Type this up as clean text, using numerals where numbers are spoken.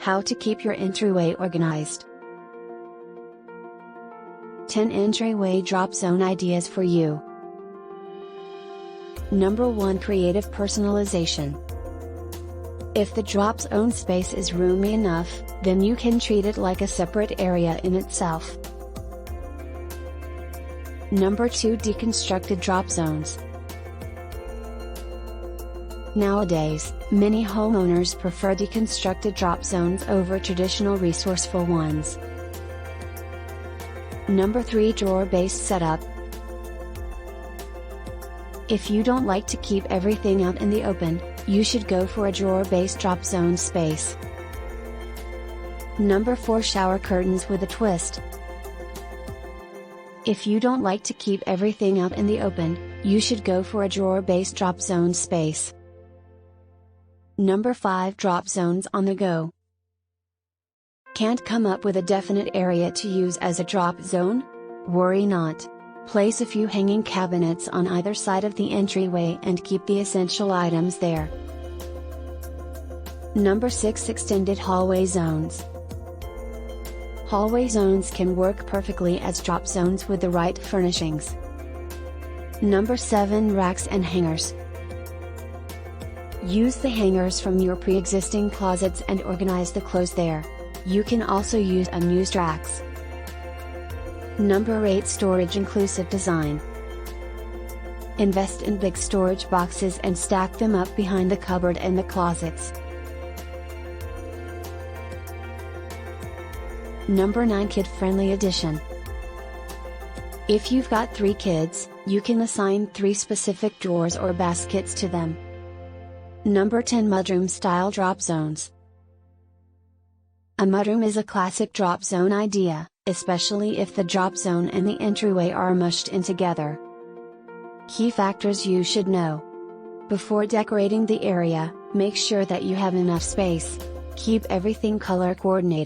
How to keep your entryway organized. 10 entryway drop zone ideas for you. Number 1. Creative personalization. If the drop zone space is roomy enough, then you can treat it like a separate area in itself. Number 2. Deconstructed drop zones. Nowadays, many homeowners prefer deconstructed drop zones over traditional resourceful ones. Number 3. Drawer-based setup. If you don't like to keep everything out in the open, you should go for a drawer-based drop zone space. Number 4. Shower curtains with a twist. If you don't like to keep everything out in the open, you should go for a drawer-based drop zone space. Number 5. Drop zones on the go. Can't come up with a definite area to use as a drop zone? Worry not. Place a few hanging cabinets on either side of the entryway and keep the essential items there. Number 6. Extended hallway zones. Hallway zones can work perfectly as drop zones with the right furnishings. Number 7. Racks and hangers. Use the hangers from your pre-existing closets and organize the clothes there. You can also use unused racks. Number 8. Storage inclusive design. Invest in big storage boxes and stack them up behind the cupboard and the closets. Number 9. Kid-friendly addition. If you've got 3 kids, you can assign 3 specific drawers or baskets to them. Number 10. Mudroom style drop zones. A mudroom is a classic drop zone idea, especially if the drop zone and the entryway are mushed in together. Key factors you should know. Before decorating the area, make sure that you have enough space. Keep everything color coordinated.